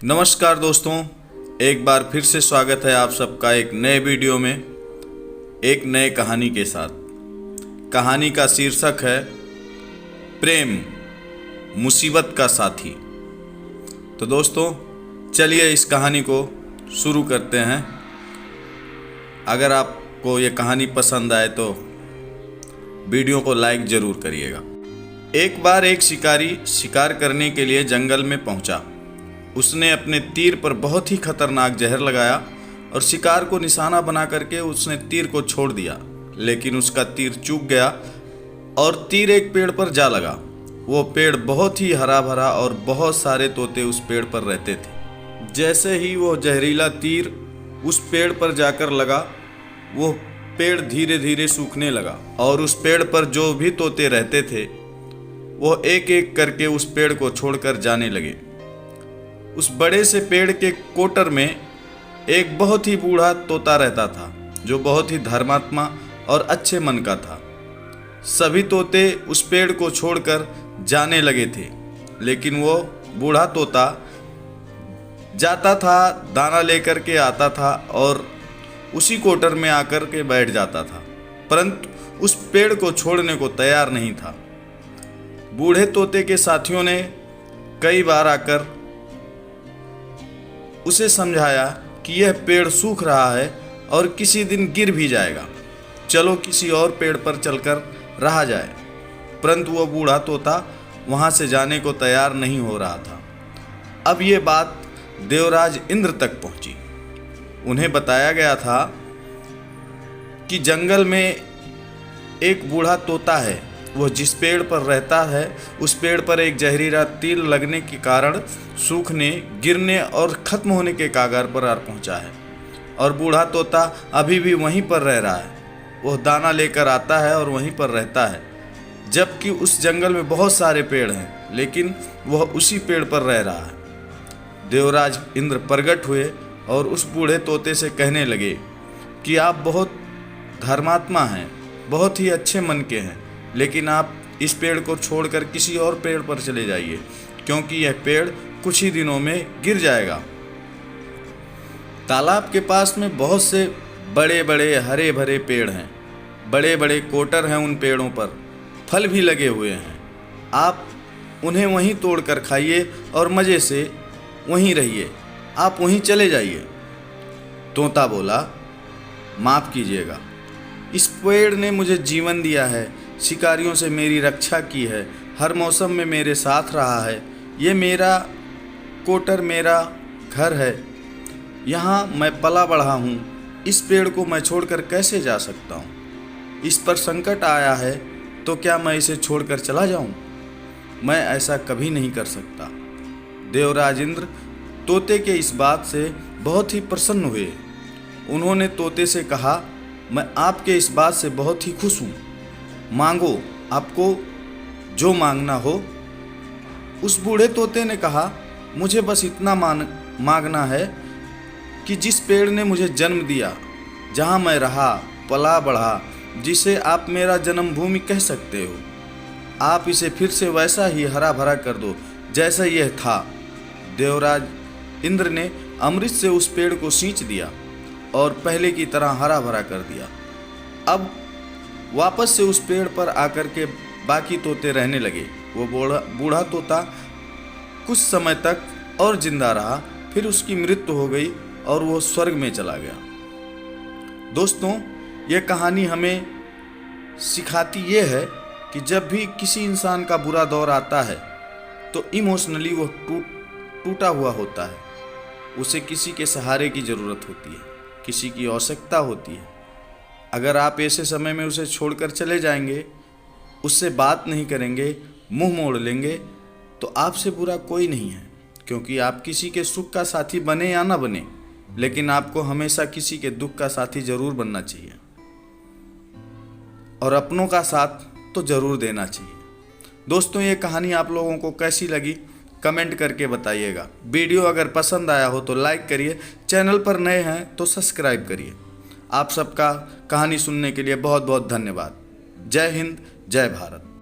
नमस्कार दोस्तों, एक बार फिर से स्वागत है आप सबका एक नए वीडियो में, एक नए कहानी के साथ। कहानी का शीर्षक है प्रेम मुसीबत का साथी। तो दोस्तों चलिए इस कहानी को शुरू करते हैं। अगर आपको ये कहानी पसंद आए तो वीडियो को लाइक ज़रूर करिएगा। एक बार एक शिकारी शिकार करने के लिए जंगल में पहुंचा। उसने अपने तीर पर बहुत ही खतरनाक जहर लगाया और शिकार को निशाना बना करके उसने तीर को छोड़ दिया, लेकिन उसका तीर चूक गया और तीर एक पेड़ पर जा लगा। वो पेड़ बहुत ही हरा भरा और बहुत सारे तोते उस पेड़ पर रहते थे। जैसे ही वो जहरीला तीर उस पेड़ पर जाकर लगा, वो पेड़ धीरे धीरे सूखने लगा और उस पेड़ पर जो भी तोते रहते थे वो एक एक करके उस पेड़ को छोड़कर जाने लगे। उस बड़े से पेड़ के कोटर में एक बहुत ही बूढ़ा तोता रहता था, जो बहुत ही धर्मात्मा और अच्छे मन का था। सभी तोते उस पेड़ को छोड़कर जाने लगे थे, लेकिन वो बूढ़ा तोता जाता था, दाना लेकर के आता था और उसी कोटर में आकर के बैठ जाता था, परंतु उस पेड़ को छोड़ने को तैयार नहीं था। बूढ़े तोते के साथियों ने कई बार आकर उसे समझाया कि यह पेड़ सूख रहा है और किसी दिन गिर भी जाएगा, चलो किसी और पेड़ पर चलकर रहा जाए। परंतु वह बूढ़ा तोता वहाँ से जाने को तैयार नहीं हो रहा था। अब ये बात देवराज इंद्र तक पहुँची। उन्हें बताया गया था कि जंगल में एक बूढ़ा तोता है, वह जिस पेड़ पर रहता है उस पेड़ पर एक जहरीला तीर लगने के कारण सूखने, गिरने और ख़त्म होने के कागार पर आ पहुंचा है और बूढ़ा तोता अभी भी वहीं पर रह रहा है। वह दाना लेकर आता है और वहीं पर रहता है, जबकि उस जंगल में बहुत सारे पेड़ हैं, लेकिन वह उसी पेड़ पर रह रहा है। देवराज इंद्र प्रकट हुए और उस बूढ़े तोते से कहने लगे कि आप बहुत धर्मात्मा हैं, बहुत ही अच्छे मन के हैं, लेकिन आप इस पेड़ को छोड़कर किसी और पेड़ पर चले जाइए, क्योंकि यह पेड़ कुछ ही दिनों में गिर जाएगा। तालाब के पास में बहुत से बड़े बड़े हरे भरे पेड़ हैं, बड़े बड़े कोटर हैं, उन पेड़ों पर फल भी लगे हुए हैं। आप उन्हें वहीं तोड़कर खाइए और मज़े से वहीं रहिए, आप वहीं चले जाइए। तोता बोला, माफ़ कीजिएगा, इस पेड़ ने मुझे जीवन दिया है, शिकारियों से मेरी रक्षा की है, हर मौसम में मेरे साथ रहा है। ये मेरा कोटर, मेरा घर है, यहाँ मैं पला बढ़ा हूँ। इस पेड़ को मैं छोड़कर कैसे जा सकता हूँ? इस पर संकट आया है तो क्या मैं इसे छोड़कर चला जाऊँ? मैं ऐसा कभी नहीं कर सकता। देवराज इंद्र तोते के इस बात से बहुत ही प्रसन्न हुए। उन्होंने तोते से कहा, मैं आपके इस बात से बहुत ही खुश हूँ, मांगो, आपको जो मांगना हो। उस बूढ़े तोते ने कहा, मुझे बस इतना मांगना है कि जिस पेड़ ने मुझे जन्म दिया, जहाँ मैं रहा, पला बढ़ा, जिसे आप मेरा जन्मभूमि कह सकते हो, आप इसे फिर से वैसा ही हरा भरा कर दो जैसा यह था। देवराज इंद्र ने अमृत से उस पेड़ को सींच दिया और पहले की तरह हरा भरा कर दिया। अब वापस से उस पेड़ पर आकर के बाकी तोते रहने लगे। वो बूढ़ा तोता कुछ समय तक और जिंदा रहा, फिर उसकी मृत्यु हो गई और वो स्वर्ग में चला गया। दोस्तों, ये कहानी हमें सिखाती ये है कि जब भी किसी इंसान का बुरा दौर आता है तो इमोशनली वो टूटा हुआ होता है, उसे किसी के सहारे की ज़रूरत होती है, किसी की आवश्यकता होती है। अगर आप ऐसे समय में उसे छोड़कर चले जाएंगे, उससे बात नहीं करेंगे, मुंह मोड़ लेंगे, तो आपसे बुरा कोई नहीं है, क्योंकि आप किसी के सुख का साथी बने या ना बने, लेकिन आपको हमेशा किसी के दुख का साथी जरूर बनना चाहिए और अपनों का साथ तो जरूर देना चाहिए। दोस्तों, ये कहानी आप लोगों को कैसी लगी कमेंट करके बताइएगा। वीडियो अगर पसंद आया हो तो लाइक करिए, चैनल पर नए हैं तो सब्सक्राइब करिए। आप सबका कहानी सुनने के लिए बहुत बहुत धन्यवाद। जय हिंद, जय भारत।